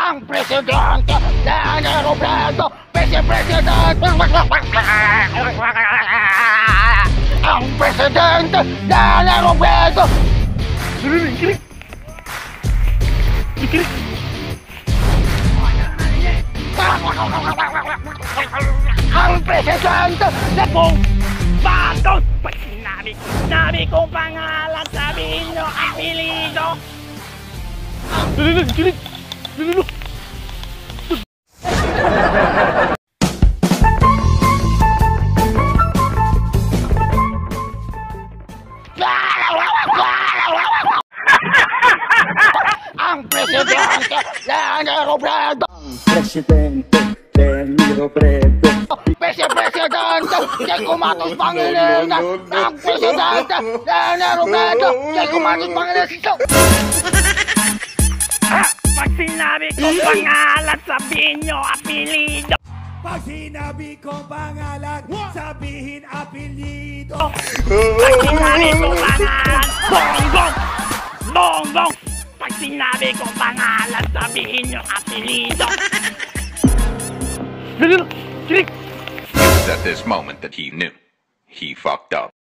ang presidente Leni Robredo, vice-presidente ang presidente Leni Robredo. Ang presidente Lebong Batos. Pag sinabi kong pangalan, sabihin nyo ang apelido. Ang presidente Leni Robredo, Presidente Leni Robredo, vice-presidente Kiko Matos Pangilinan. Ang presidente Leni Robredo, Kiko Matos Pangilinan. Pag sinabi kong pangalan, sabihin nyo apelido. Pag sinabi kong pangalan, sabihin apelido. Pag sinabi kong pangalan, bongbong, bongbong. Pag sinabi kong pangalan, sabihin nyo apelido. It was at this moment that he knew. He fucked up.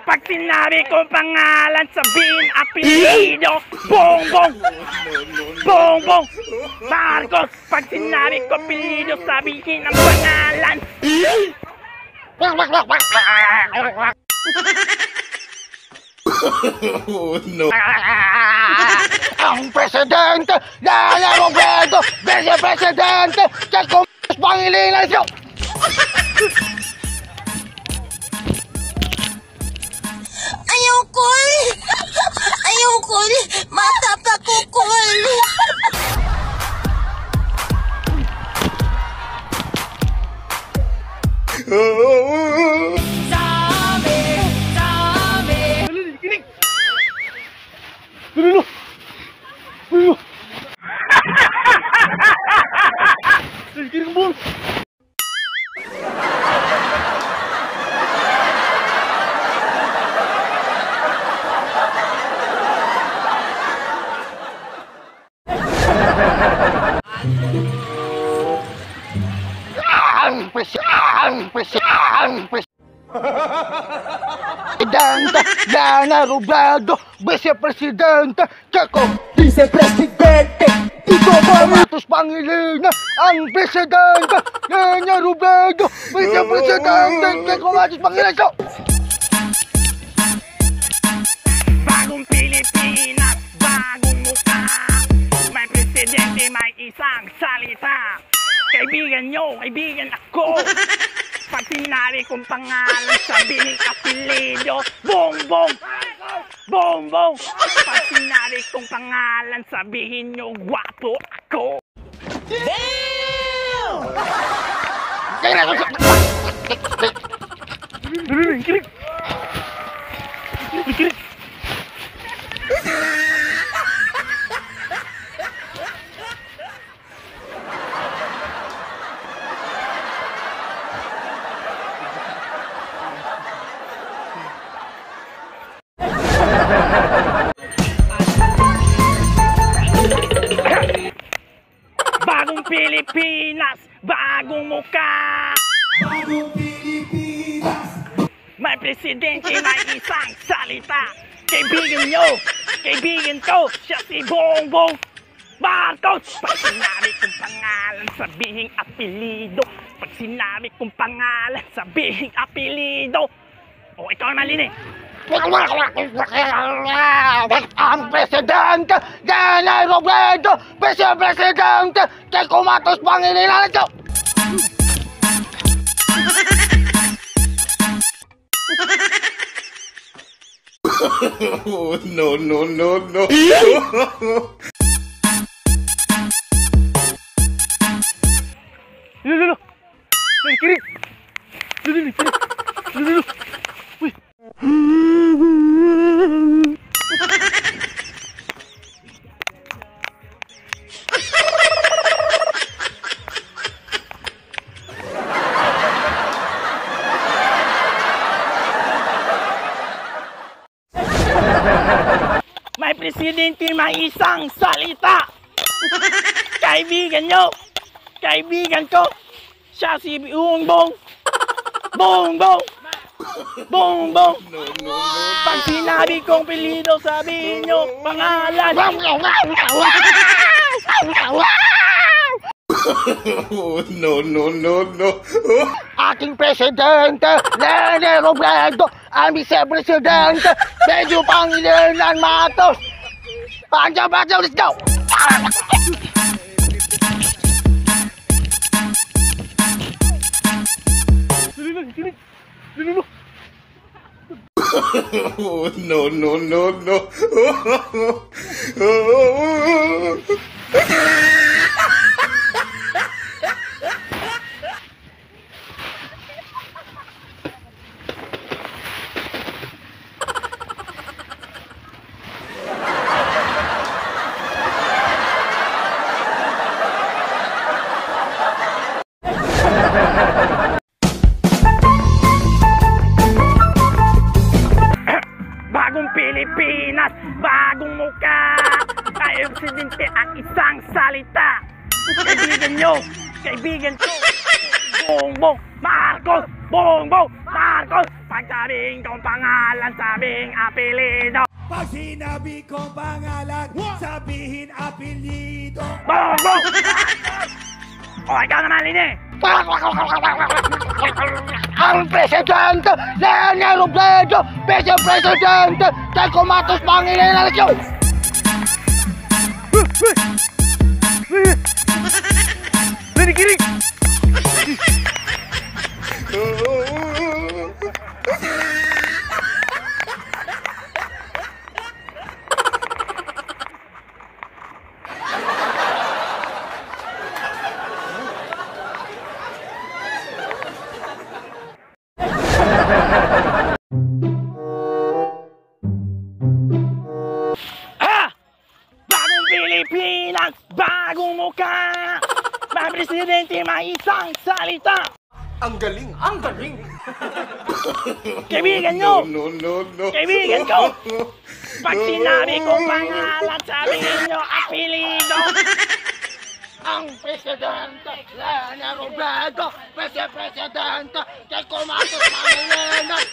Pag sinabi kong pangalan, sabihin apelido. Bongbong, bongbong, Marcos. Pag sinabi kong apelido, sabihin ang pangalan. No. Ang presidente Leni Robredo, vice-presidente Kiko Matos Pangilinan. Ayoko, matapa ko, Kol. Ang presidente Leni Robredo, vice-presidente Kiko Vice-Presidente Kiko Matos Pangilinan. Ang presidente Leni Robredo, vice-presidente Kiko Matos Pangilinan. Bagong Pilipinas, bagong mukha. May presidente, may isang salita. Kaibigan nyo, kaibigan ako. Pag sinabi kong pangalan, sabihin apelido. Bongbong, bongbong. Pag sinabi kong pangalan, sabihin nyo gwapo ako. Bagong Pilipinas, bagong mukha. Bagong Pilipinas. May presidente, may isang salita. Kaibigan nyo, kaibigan ko, siya si Bongbong Marcos. Pag sinabi kong pangalan, sabihin apelido. Pag sinabi kong pangalan, sabihin apelido. O, ikaw naman, Lini. Ang presidente Leni Robredo, vice-presidente Kiko Matos Pangilinan. No. Kiri. May presidente may isang salita. Kaibigan nyo, kaibigan ko, siya si Bongbong. Bongbong. Bongbong. Pag sinabi kong apelyido, sabihin nyo pangalan. Aking presidente, Lene Robredo, ang vice-presidente, Medyo Pangilinan Matos. Panjaw, let's go! Bagong Pilipinas, bagong muka. Tayo presidente ang isang salita. Kaibigan nyo, kaibigan ko, Bongbong Marcos, Bongbong Marcos. Pag sabihin kong pangalan, sabihin apelyido. Pag sinabi kong pangalan, sabihin apelyido. Bongbong Marcos. O, ikaw naman, Lini. Ang presidente, Lene Robredo, vice-presidente, Kiko Matos Pangilinan Matos. Lini, kiri. Bagong Pilipinas, bagong muka. May presidente may isang salita. Ang galing! Ang galing! Kaibigan nyo, kaibigan ko. Pag sinabi kong pangalan, sabihin nyo apelyido. Ang presidente, Lene Robredo, vice-presidente, Kiko Matos Pangilinan.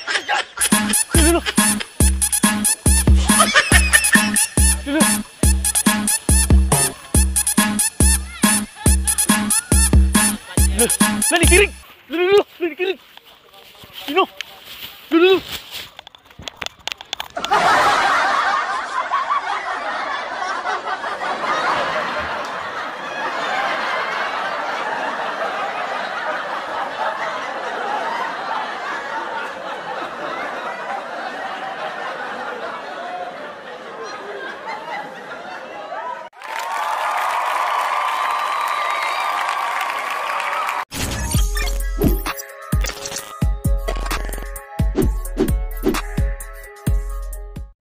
Lini, kiri. Lini, kiri. Sino?